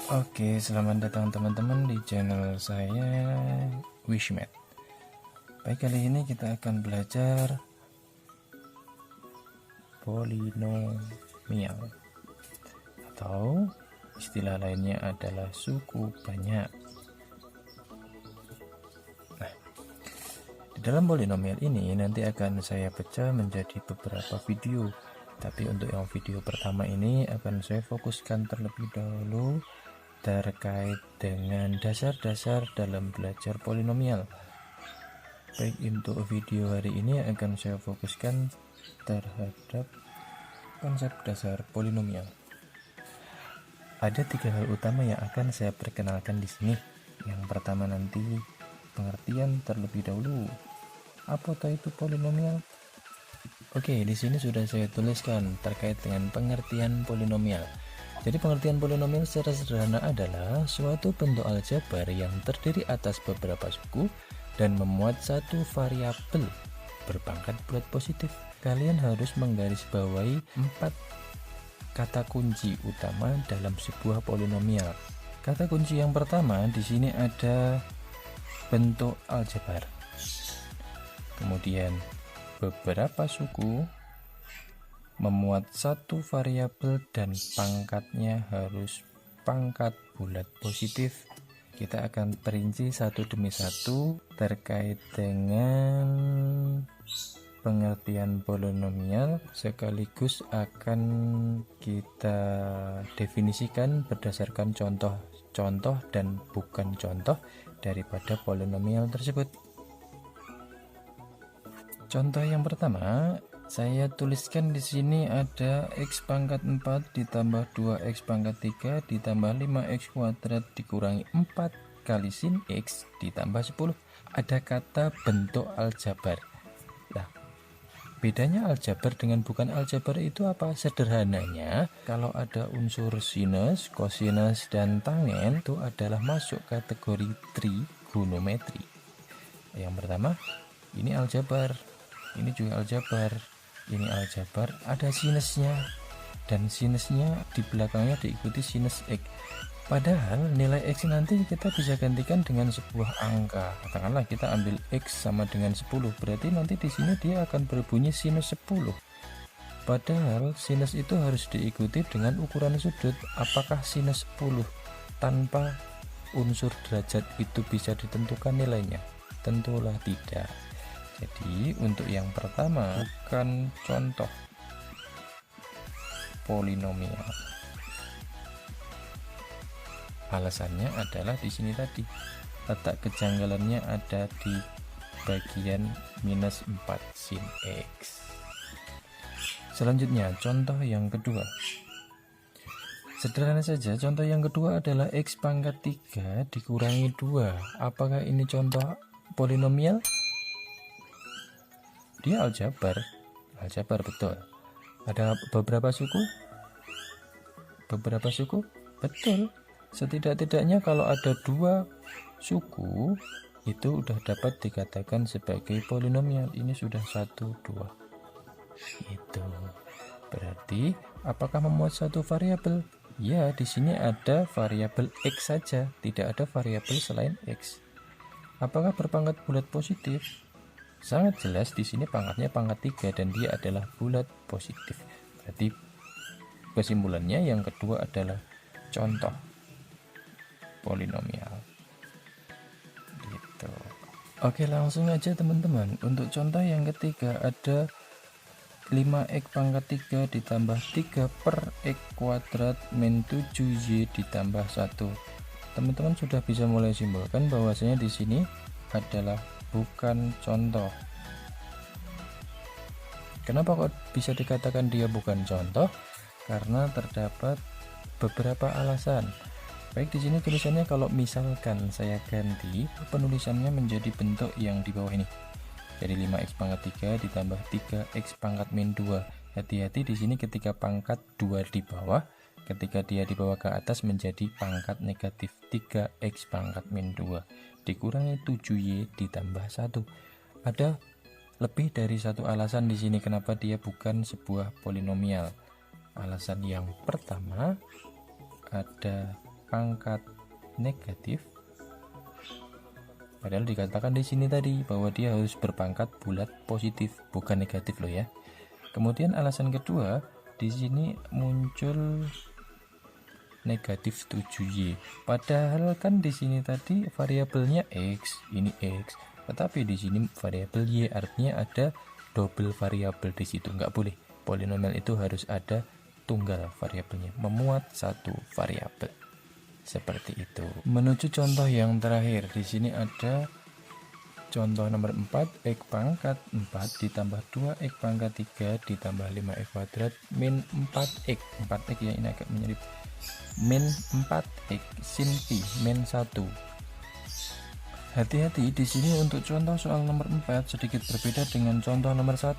Oke, selamat datang teman-teman di channel saya Wishmet. Baik, kali ini kita akan belajar polinomial atau istilah lainnya adalah suku banyak. Nah, di dalam polinomial ini nanti akan saya pecah menjadi beberapa video. Tapi untuk yang video pertama ini akan saya fokuskan terlebih dahulu terkait dengan dasar-dasar dalam belajar polinomial. Baik, untuk video hari ini akan saya fokuskan terhadap konsep dasar polinomial. Ada 3 hal utama yang akan saya perkenalkan di sini. Yang pertama nanti pengertian terlebih dahulu. Apakah itu polinomial? Oke, di sini sudah saya tuliskan terkait dengan pengertian polinomial. Jadi pengertian polinomial secara sederhana adalah suatu bentuk aljabar yang terdiri atas beberapa suku dan memuat satu variabel berpangkat bulat positif. Kalian harus menggarisbawahi 4 kata kunci utama dalam sebuah polinomial. Kata kunci yang pertama di sini ada bentuk aljabar. Kemudian beberapa suku, memuat satu variabel dan pangkatnya harus pangkat bulat positif. Kita akan perinci satu demi satu terkait dengan pengertian polinomial, sekaligus akan kita definisikan berdasarkan contoh-contoh dan bukan contoh daripada polinomial tersebut. Contoh yang pertama, saya tuliskan di sini ada x pangkat 4 ditambah 2x pangkat 3 ditambah 5x kuadrat dikurangi 4 kali sin x ditambah 10. Ada kata bentuk aljabar. Nah, bedanya aljabar dengan bukan aljabar itu apa? Sederhananya, kalau ada unsur sinus, kosinus, dan tangen itu adalah masuk kategori trigonometri. Yang pertama, ini aljabar. Ini juga aljabar. Ini aljabar, ada sinusnya, dan sinusnya di belakangnya diikuti sinus x. Padahal nilai x nanti kita bisa gantikan dengan sebuah angka. Katakanlah kita ambil x sama dengan 10, berarti nanti di sini dia akan berbunyi sinus 10. Padahal sinus itu harus diikuti dengan ukuran sudut. Apakah sinus 10 tanpa unsur derajat itu bisa ditentukan nilainya? Tentulah tidak. Jadi untuk yang pertama bukan contoh polinomial. Alasannya adalah di sini tadi letak kejanggalannya ada di bagian minus 4 sin x. Selanjutnya contoh yang kedua. Sederhana saja, contoh yang kedua adalah x pangkat 3 dikurangi 2. Apakah ini contoh polinomial? Dia aljabar betul. Ada beberapa suku? Betul. Setidak-tidaknya kalau ada 2 suku itu udah dapat dikatakan sebagai polinomial. Ini sudah 1, 2. Itu berarti apakah memuat satu variabel? Ya, di sini ada variabel x saja, tidak ada variabel selain x. Apakah berpangkat bulat positif? Sangat jelas di sini pangkatnya pangkat 3 dan dia adalah bulat positif. Berarti kesimpulannya yang kedua adalah contoh polinomial. Gitu. Oke, langsung aja teman-teman. Untuk contoh yang ketiga ada 5x pangkat 3 ditambah 3 per x kuadrat min 7y ditambah 1. Teman-teman sudah bisa mulai simpulkan bahwasanya di sini adalah bukan contoh. Kenapa kok bisa dikatakan dia bukan contoh? Karena terdapat beberapa alasan. Baik, di sini tulisannya kalau misalkan saya ganti penulisannya menjadi bentuk yang di bawah ini. Jadi 5x pangkat 3 ditambah 3x pangkat min 2. Hati-hati di sini ketika pangkat 2 di bawah, ketika dia dibawa ke atas menjadi pangkat negatif 3x pangkat min 2 dikurangi 7y ditambah 1. Ada lebih dari satu alasan di sini kenapa dia bukan sebuah polinomial. Alasan yang pertama, ada pangkat negatif, padahal dikatakan di sini tadi bahwa dia harus berpangkat bulat positif, bukan negatif loh ya. Kemudian alasan kedua, di sini muncul negatif 7y. Padahal kan di sini tadi variabelnya x, ini x, tetapi di sini variabel y, artinya ada double variabel di situ. Nggak boleh. Polinomial itu harus ada tunggal variabelnya, memuat satu variabel. Seperti itu. Menuju contoh yang terakhir, di sini ada contoh nomor 4, x pangkat 4 ditambah 2x pangkat 3 ditambah 5x kuadrat min 4x. 4x ya, ini agak menyelip. Min 4x sin pi min 1. Hati-hati di sini untuk contoh soal nomor 4 sedikit berbeda dengan contoh nomor 1.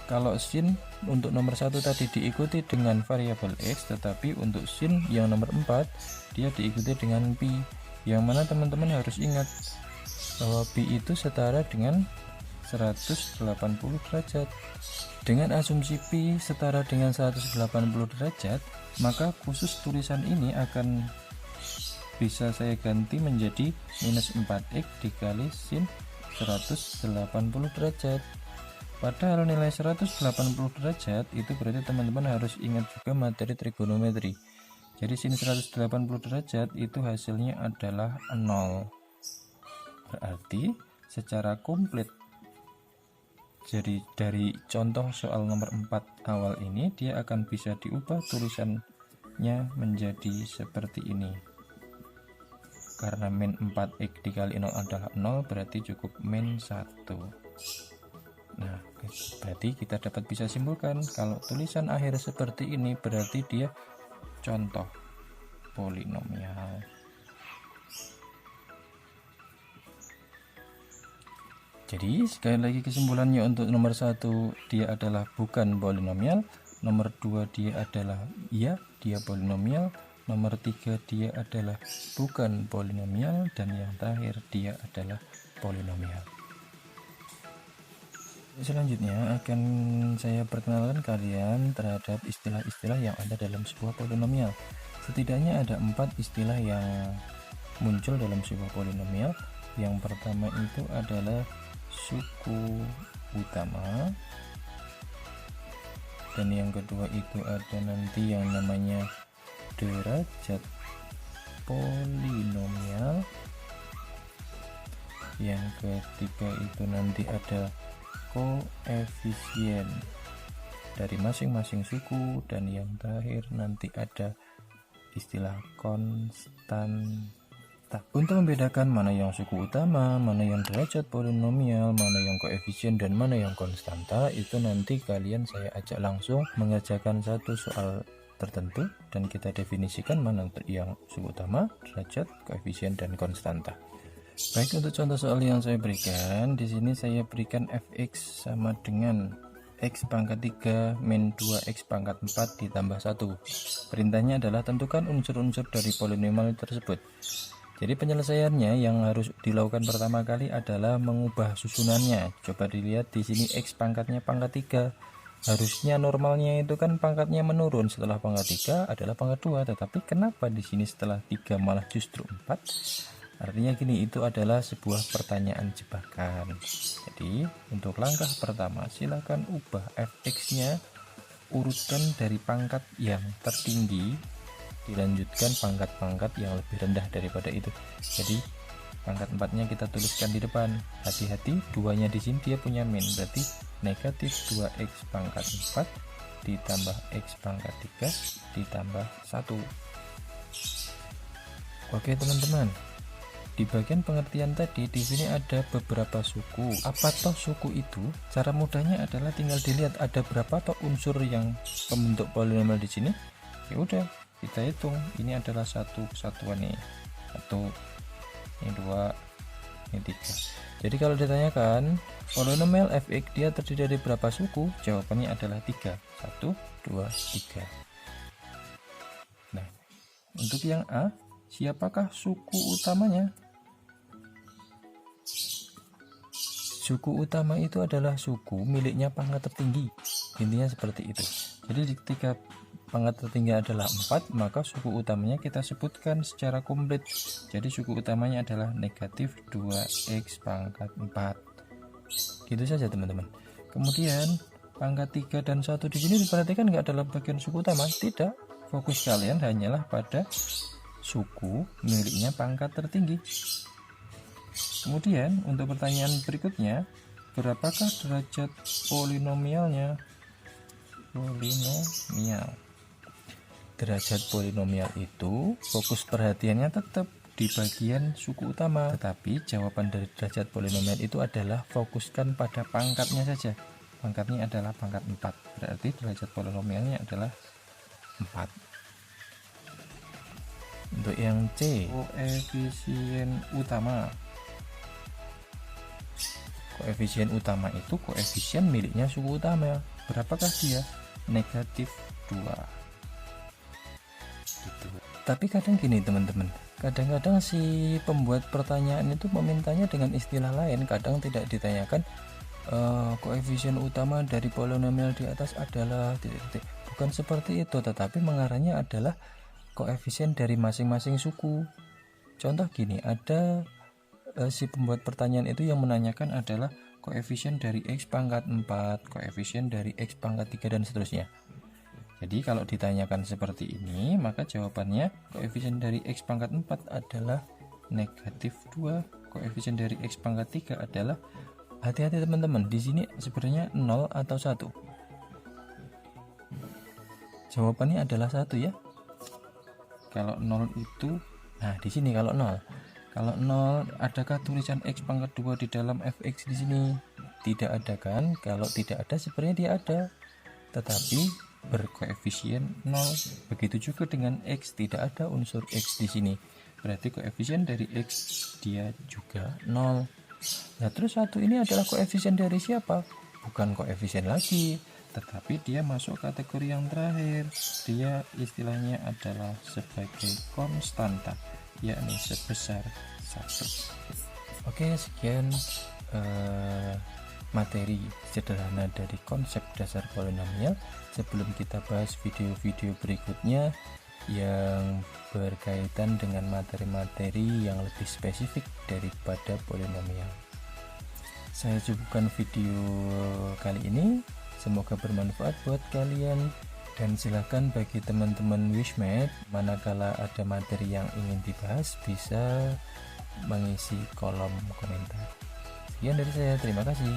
Kalau sin untuk nomor 1 tadi diikuti dengan variabel x, tetapi untuk sin yang nomor 4 dia diikuti dengan pi, yang mana teman-teman harus ingat bahwa pi itu setara dengan 180 derajat. Dengan asumsi pi setara dengan 180 derajat, maka khusus tulisan ini akan bisa saya ganti menjadi minus 4x dikali sin 180 derajat. Padahal nilai 180 derajat itu berarti teman-teman harus ingat juga materi trigonometri. Jadi sin 180 derajat itu hasilnya adalah 0. Berarti secara komplit, jadi dari contoh soal nomor 4 awal ini dia akan bisa diubah tulisannya menjadi seperti ini. Karena min 4x dikali 0 adalah 0, berarti cukup min 1. Nah, berarti kita dapat bisa simpulkan kalau tulisan akhir seperti ini berarti dia contoh polinomial. Jadi sekali lagi kesimpulannya, untuk nomor 1 dia adalah bukan polinomial, nomor 2 dia adalah iya dia polinomial, nomor 3 dia adalah bukan polinomial, dan yang terakhir dia adalah polinomial. Selanjutnya akan saya perkenalkan kalian terhadap istilah-istilah yang ada dalam sebuah polinomial. Setidaknya ada 4 istilah yang muncul dalam sebuah polinomial. Yang pertama itu adalah suku utama, dan yang kedua itu ada nanti yang namanya derajat polinomial, yang ketiga itu nanti ada koefisien dari masing-masing suku, dan yang terakhir nanti ada istilah konstanta. Untuk membedakan mana yang suku utama, mana yang derajat polinomial, mana yang koefisien, dan mana yang konstanta, itu nanti kalian saya ajak langsung mengerjakan satu soal tertentu dan kita definisikan mana yang suku utama, derajat, koefisien, dan konstanta. Baik, untuk contoh soal yang saya berikan di sini, saya berikan fx sama dengan x pangkat 3 min 2x pangkat 4 ditambah 1. Perintahnya adalah tentukan unsur-unsur dari polinomial tersebut. Jadi penyelesaiannya yang harus dilakukan pertama kali adalah mengubah susunannya. Coba dilihat di sini x pangkatnya pangkat 3. Harusnya normalnya itu kan pangkatnya menurun setelah pangkat 3 adalah pangkat 2, tetapi kenapa di sini setelah 3 malah justru 4? Artinya gini, itu adalah sebuah pertanyaan jebakan. Jadi untuk langkah pertama, silakan ubah fx-nya, urutkan dari pangkat yang tertinggi, dilanjutkan pangkat-pangkat yang lebih rendah daripada itu. Jadi pangkat 4-nya kita tuliskan di depan. Hati-hati, 2-nya di sini dia punya min, berarti negatif 2x pangkat 4 ditambah x pangkat 3 ditambah 1. Oke teman-teman, di bagian pengertian tadi di sini ada beberapa suku. Apa toh suku itu? Cara mudahnya adalah tinggal dilihat ada berapa toh unsur yang pembentuk polinomial di sini. Ya udah, kita hitung. Ini adalah satu kesatuan nih. 1, ini 2, ini 3. Jadi kalau ditanyakan polinomial fx dia terdiri dari berapa suku? Jawabannya adalah 3. 1, 2, 3. Nah, untuk yang A, siapakah suku utamanya? Suku utama itu adalah suku miliknya pangkat tertinggi. Intinya seperti itu. Jadi ketika pangkat tertinggi adalah 4, maka suku utamanya kita sebutkan secara komplit. Jadi suku utamanya adalah negatif 2x pangkat 4. Gitu saja teman-teman. Kemudian pangkat 3 dan 1 di sini diperhatikan nggak dalam bagian suku utama, tidak. Fokus kalian hanyalah pada suku miliknya pangkat tertinggi. Kemudian untuk pertanyaan berikutnya, berapakah derajat polinomialnya? Polinomial. Derajat polinomial itu fokus perhatiannya tetap di bagian suku utama, tetapi jawaban dari derajat polinomial itu adalah fokuskan pada pangkatnya saja. Pangkatnya adalah pangkat 4, berarti derajat polinomialnya adalah 4. Untuk yang C, koefisien utama. Koefisien utama itu koefisien miliknya suku utama. Berapakah dia? Negatif 2. Gitu. Tapi kadang gini teman-teman, kadang-kadang si pembuat pertanyaan itu memintanya dengan istilah lain. Kadang tidak ditanyakan koefisien utama dari polinomial di atas adalah titik-titik. Bukan seperti itu, tetapi mengarahnya adalah koefisien dari masing-masing suku. Contoh gini, ada si pembuat pertanyaan itu yang menanyakan adalah koefisien dari x pangkat 4, koefisien dari x pangkat 3, dan seterusnya. Jadi kalau ditanyakan seperti ini, maka jawabannya koefisien dari x pangkat 4 adalah negatif 2, koefisien dari x pangkat 3 adalah, hati-hati teman-teman, di sini sebenarnya 0 atau 1. Jawabannya adalah 1 ya. Kalau 0 itu, nah di sini kalau 0. Kalau 0, adakah tulisan x pangkat 2 di dalam fx di sini? Tidak ada kan? Kalau tidak ada sebenarnya dia ada, tetapi berkoefisien 0. Begitu juga dengan x, tidak ada unsur x di sini. Berarti koefisien dari x dia juga 0. Nah, terus 1 ini adalah koefisien dari siapa? Bukan koefisien lagi, tetapi dia masuk kategori yang terakhir. Dia istilahnya adalah sebagai konstanta, yakni sebesar 1. Oke, sekian materi sederhana dari konsep dasar polinomial. Sebelum kita bahas video-video berikutnya yang berkaitan dengan materi-materi yang lebih spesifik daripada polinomial, saya cukupkan video kali ini. Semoga bermanfaat buat kalian, dan silahkan bagi teman-teman Wishmate, manakala ada materi yang ingin dibahas bisa mengisi kolom komentar. Sekian dari saya, terima kasih.